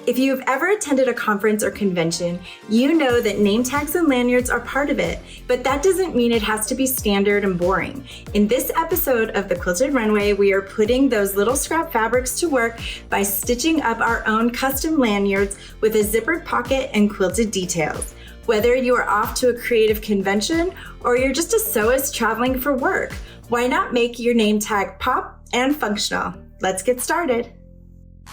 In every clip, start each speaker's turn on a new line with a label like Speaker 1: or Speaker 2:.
Speaker 1: If you have ever attended a conference or convention, you know that name tags and lanyards are part of it, but that doesn't mean it has to be standard and boring. In this episode of the Quilted Runway, we are putting those little scrap fabrics to work by stitching up our own custom lanyards with a zippered pocket and quilted details. Whether you are off to a creative convention or you're just a sewist traveling for work, why not make your name tag pop and functional? Let's get started.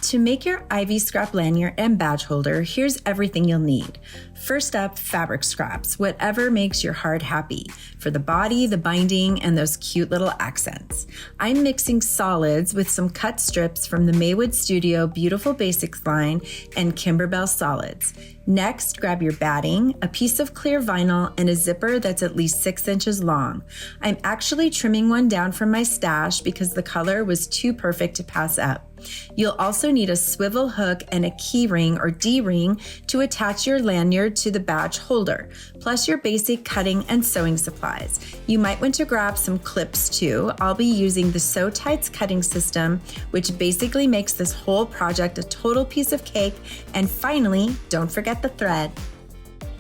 Speaker 1: To make your Ivy scrap lanyard and badge holder, here's everything you'll need. First up, fabric scraps, whatever makes your heart happy, for the body, the binding, and those cute little accents. I'm mixing solids with some cut strips from the Maywood Studio Beautiful Basics line and Kimberbell solids. Next, grab your batting, a piece of clear vinyl, and a zipper that's at least 6 inches long. I'm actually trimming one down from my stash because the color was too perfect to pass up. You'll also need a swivel hook and a key ring or D-ring to attach your lanyard to the badge holder, plus your basic cutting and sewing supplies. You might want to grab some clips too. I'll be using the SewTites cutting system, which basically makes this whole project a total piece of cake. And finally, don't forget the thread.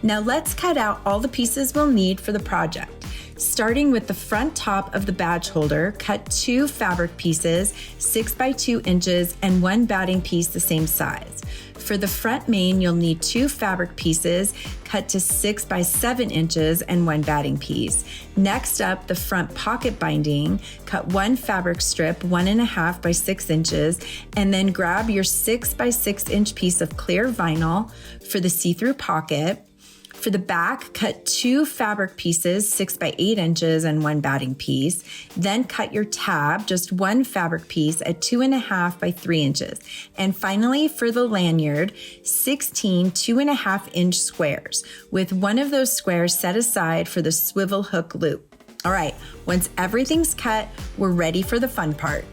Speaker 1: Now let's cut out all the pieces we'll need for the project. Starting with the front top of the badge holder, cut 2 fabric pieces, 6 by 2 inches, and 1 batting piece the same size. For the front main, you'll need 2 fabric pieces, cut to 6 by 7 inches, and 1 batting piece. Next up, the front pocket binding, cut 1 fabric strip, 1.5 by 6 inches, and then grab your 6 by 6 inch piece of clear vinyl for the see-through pocket. For the back, cut 2 fabric pieces, 6 by 8 inches and 1 batting piece. Then cut your tab, just 1 fabric piece at 2.5 by 3 inches. And finally, for the lanyard, 16 2.5 inch squares, with one of those squares set aside for the swivel hook loop. All right, once everything's cut, we're ready for the fun part.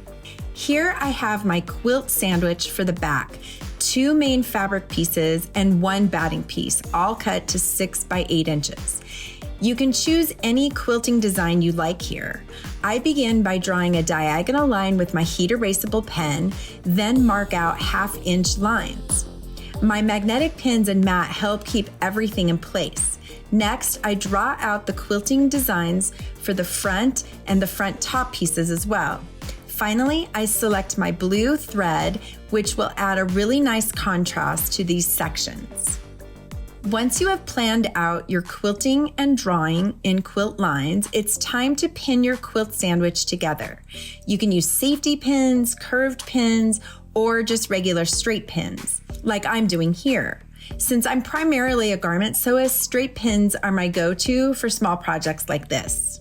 Speaker 1: Here I have my quilt sandwich for the back. 2 main fabric pieces and 1 batting piece, all cut to 6 by 8 inches. You can choose any quilting design you like here. I begin by drawing a diagonal line with my heat erasable pen, then mark out 1/2 inch lines. My magnetic pins and mat help keep everything in place. Next, I draw out the quilting designs for the front and the front top pieces as well. Finally, I select my blue thread, which will add a really nice contrast to these sections. Once you have planned out your quilting and drawing in quilt lines, it's time to pin your quilt sandwich together. You can use safety pins, curved pins, or just regular straight pins, like I'm doing here. Since I'm primarily a garment sewist, straight pins are my go-to for small projects like this.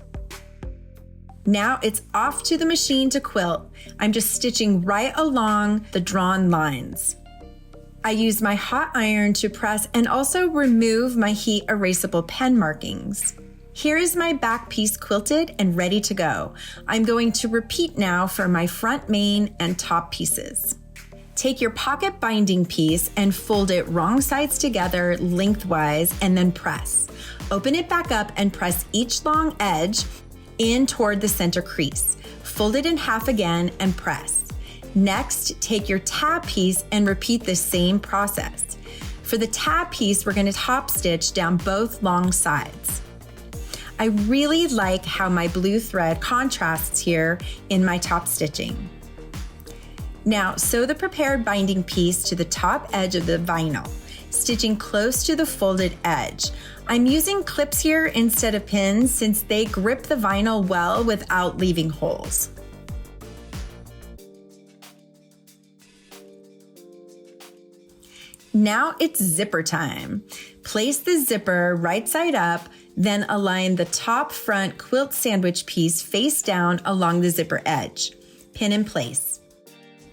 Speaker 1: Now it's off to the machine to quilt. I'm just stitching right along the drawn lines. I use my hot iron to press and also remove my heat erasable pen markings. Here is my back piece quilted and ready to go. I'm going to repeat now for my front main and top pieces. Take your pocket binding piece and fold it wrong sides together lengthwise and then press. Open it back up and press each long edge in toward the center crease. Fold it in half again and press. Next, take your tab piece and repeat the same process. For the tab piece, we're going to top stitch down both long sides. I really like how my blue thread contrasts here in my top stitching. Now, sew the prepared binding piece to the top edge of the vinyl, stitching close to the folded edge. I'm using clips here instead of pins since they grip the vinyl well without leaving holes. Now it's zipper time. Place the zipper right side up, then align the top front quilt sandwich piece face down along the zipper edge. Pin in place.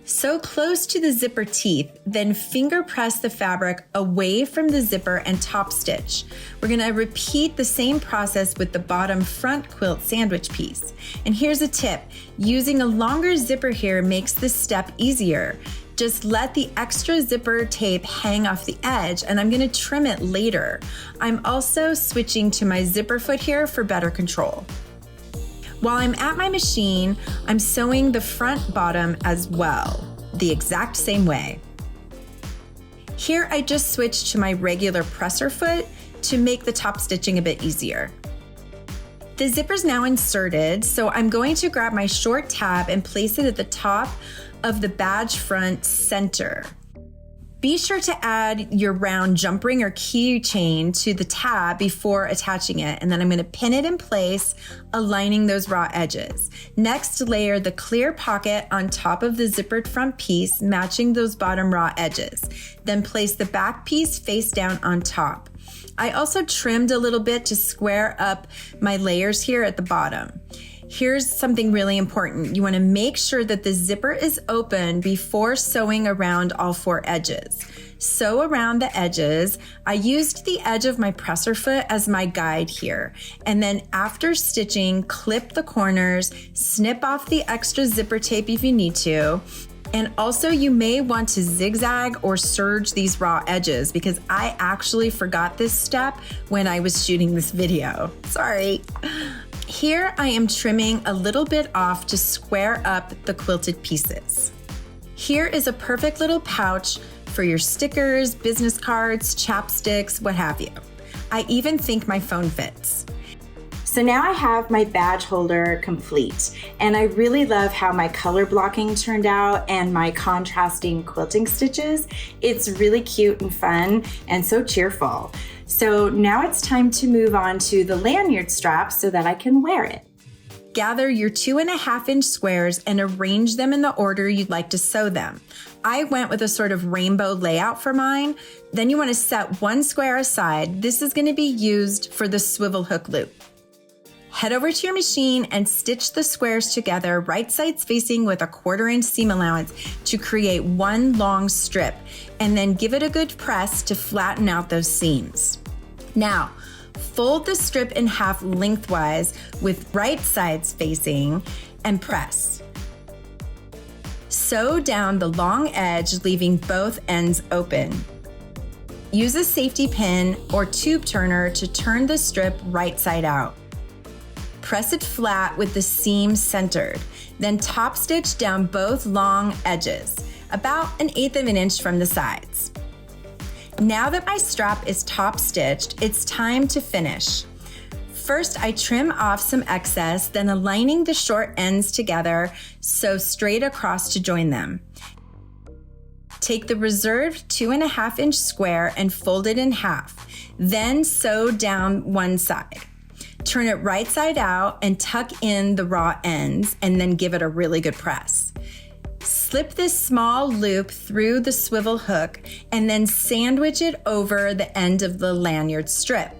Speaker 1: Sew close to the zipper teeth, then finger press the fabric away from the zipper and top stitch. We're gonna repeat the same process with the bottom front quilt sandwich piece. And here's a tip, using a longer zipper here makes this step easier. Just let the extra zipper tape hang off the edge and I'm gonna trim it later. I'm also switching to my zipper foot here for better control. While I'm at my machine, I'm sewing the front bottom as well, the exact same way. Here I just switched to my regular presser foot to make the top stitching a bit easier. The zipper's now inserted, so I'm going to grab my short tab and place it at the top of the badge front center. Be sure to add your round jump ring or keychain to the tab before attaching it, and then I'm going to pin it in place, aligning those raw edges. Next, layer the clear pocket on top of the zippered front piece, matching those bottom raw edges. Then place the back piece face down on top. I also trimmed a little bit to square up my layers here at the bottom. Here's something really important. You want to make sure that the zipper is open before sewing around all 4 edges. Sew around the edges. I used the edge of my presser foot as my guide here. And then after stitching, clip the corners, snip off the extra zipper tape if you need to. And also you may want to zigzag or serge these raw edges because I actually forgot this step when I was shooting this video. Sorry. Here I am trimming a little bit off to square up the quilted pieces. Here is a perfect little pouch for your stickers, business cards, chapsticks, what have you. I even think my phone fits. So now I have my badge holder complete, and I really love how my color blocking turned out and my contrasting quilting stitches. It's really cute and fun and so cheerful. So now it's time to move on to the lanyard strap so that I can wear it. Gather your 2.5-inch squares and arrange them in the order you'd like to sew them. I went with a sort of rainbow layout for mine. Then you want to set one square aside. This is going to be used for the swivel hook loop. Head over to your machine and stitch the squares together right sides facing with a 1/4-inch seam allowance to create one long strip, and then give it a good press to flatten out those seams. Now, fold the strip in half lengthwise with right sides facing and press. Sew down the long edge, leaving both ends open. Use a safety pin or tube turner to turn the strip right side out. Press it flat with the seam centered, then top stitch down both long edges, about 1/8 of an inch from the sides. Now that my strap is top stitched, it's time to finish. First, I trim off some excess, then aligning the short ends together, sew straight across to join them. Take the reserved 2.5-inch square and fold it in half, then sew down one side. Turn it right side out and tuck in the raw ends, and then give it a really good press. Slip this small loop through the swivel hook and then sandwich it over the end of the lanyard strip.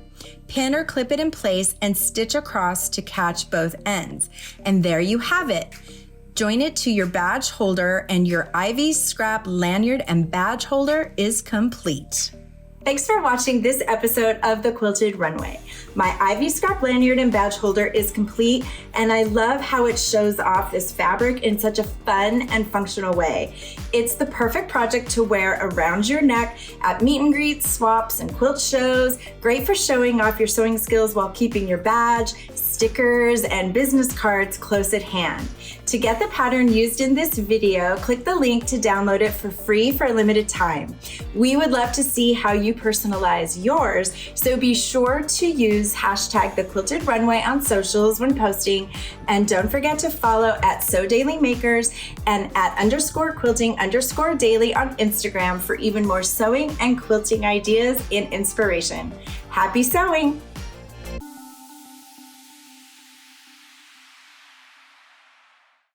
Speaker 1: Pin or clip it in place and stitch across to catch both ends. And there you have it. Join it to your badge holder and your ivy scrap lanyard and badge holder is complete. Thanks for watching this episode of the Quilted Runway. My ivy scrap lanyard and badge holder is complete, and I love how it shows off this fabric in such a fun and functional way. It's the perfect project to wear around your neck at meet and greets, swaps, and quilt shows. Great for showing off your sewing skills while keeping your badge, stickers, and business cards close at hand. To get the pattern used in this video, click the link to download it for free for a limited time. We would love to see how you personalize yours, so be sure to use hashtag the Quilted Runway on socials when posting, and don't forget to follow at @SewDailyMakers and at _quilting_daily on Instagram for even more sewing and quilting ideas and inspiration. Happy sewing!